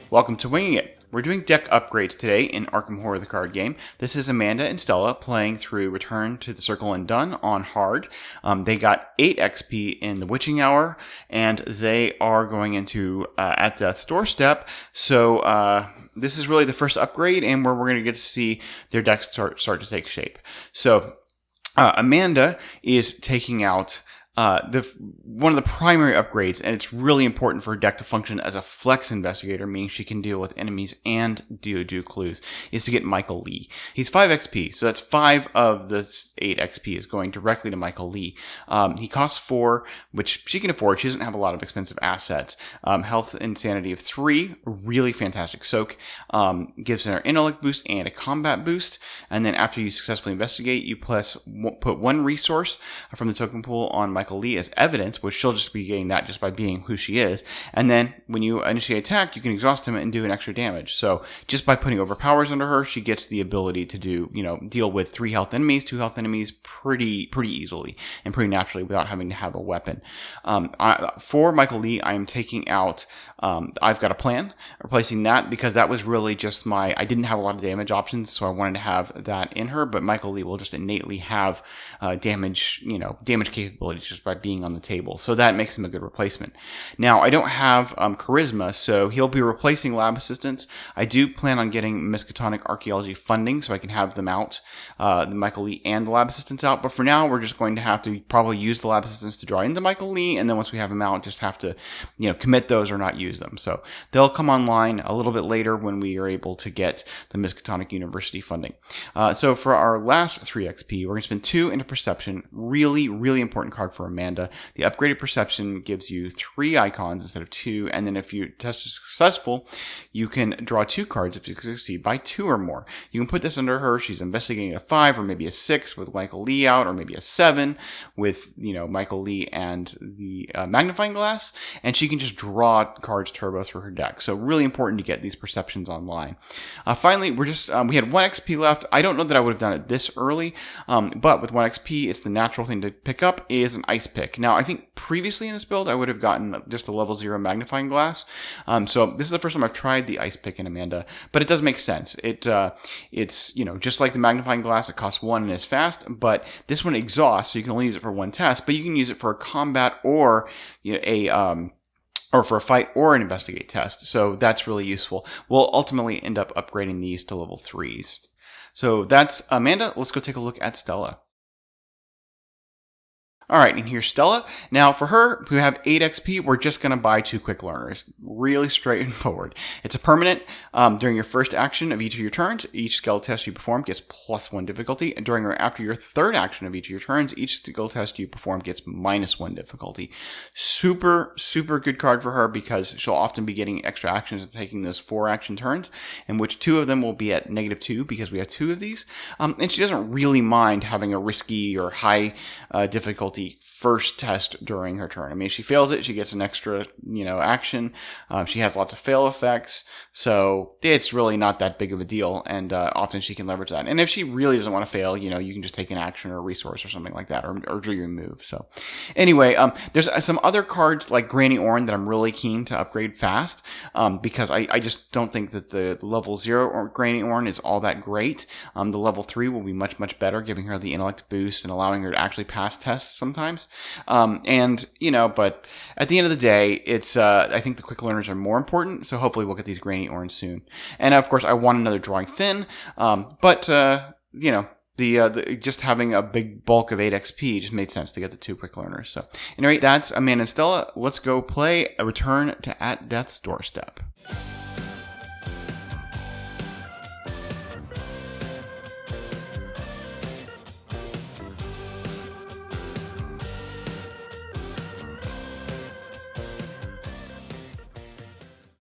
Welcome to Winging It. We're doing deck upgrades today in Arkham Horror the card game. This is Amanda and Stella playing through Return to the Circle and Done on hard. They got 8 XP in the Witching Hour, and they are going into At Death's Doorstep. So this is really the first upgrade, and where we're going to get to see their decks start to take shape. So Amanda is taking out one of the primary upgrades, and it's really important for her deck to function as a flex investigator, meaning she can deal with enemies and do clues, is to get Michael Lee. He's 5 XP, so that's 5 of the 8 XP is going directly to Michael Lee. He costs 4, which she can afford. She doesn't have a lot of expensive assets. Health and Sanity of 3, really fantastic soak. Gives her an intellect boost and a combat boost, and then after you successfully investigate, you put 1 resource from the token pool on Michael Lee as evidence, which she'll just be getting that just by being who she is. And then when you initiate attack, you can exhaust him and do an extra damage. So just by putting overpowers under her, she gets the ability to deal with 3 health enemies, 2 health enemies pretty easily and pretty naturally without having to have a weapon. For Michael Lee, I am taking out I've Got a Plan, replacing that because that was really just I didn't have a lot of damage options, so I wanted to have that in her, but Michael Lee will just innately have damage capabilities just by being on the table. So that makes him a good replacement. Now, I don't have Charisma, so he'll be replacing Lab Assistants. I do plan on getting Miskatonic Archaeology funding so I can have them out, the Michael Lee and the Lab Assistants out. But for now, we're just going to have to probably use the Lab Assistants to draw into Michael Lee, and then once we have them out, just have to commit those or not use them. So they'll come online a little bit later when we are able to get the Miskatonic University funding. So for our last 3 XP, we're going to spend 2 into Perception. Really important card for Amanda. The upgraded Perception gives you 3 icons instead of 2, and then if your test is successful, you can draw 2 cards if you succeed by 2 or more. You can put this under her. She's investigating a 5 or maybe a 6 with Michael Lee out, or maybe a 7 with Michael Lee and the magnifying glass, and she can just draw cards turbo through her deck. So really important to get these perceptions online. Finally, we had 1 XP left. I don't know that I would have done it this early, but with 1 XP, it's the natural thing to pick up is an ice pick. Now, I think previously in this build, I would have gotten just a level 0 magnifying glass. So this is the first time I've tried the ice pick in Amanda, but it does make sense. It's just like the magnifying glass, it costs 1 and is fast, but this one exhausts, so you can only use it for 1 test, but you can use it for a combat or or for a fight or an investigate test. So that's really useful. We'll ultimately end up upgrading these to level 3s. So that's Amanda. Let's go take a look at Stella. All right, and here's Stella. Now, for her, who have 8 XP, we're just going to buy 2 quick learners. Really straightforward. It's a permanent. During your first action of each of your turns, each skill test you perform gets +1 difficulty. And during or after your third action of each of your turns, each skill test you perform gets -1 difficulty. Super good card for her because she'll often be getting extra actions and taking those 4 action turns, in which 2 of them will be at -2 because we have 2 of these. And she doesn't really mind having a risky or high difficulty first test during her turn. I mean, if she fails it, she gets an extra, action. She has lots of fail effects, so it's really not that big of a deal, and often she can leverage that. And if she really doesn't want to fail, you can just take an action or a resource or something like that, or do your move. So anyway, there's some other cards like Granny Orn that I'm really keen to upgrade fast, because I just don't think that the level 0 or Granny Orn is all that great. The level 3 will be much better, giving her the intellect boost and allowing her to actually pass tests sometimes. But at the end of the day, it's I think the quick learners are more important, so hopefully we'll get these Granny Orange soon. And of course, I want another Drawing Thin, just having a big bulk of 8 XP just made sense to get the 2 quick learners. So anyway, that's Amanda and Stella. Let's go play a Return to At Death's Doorstep.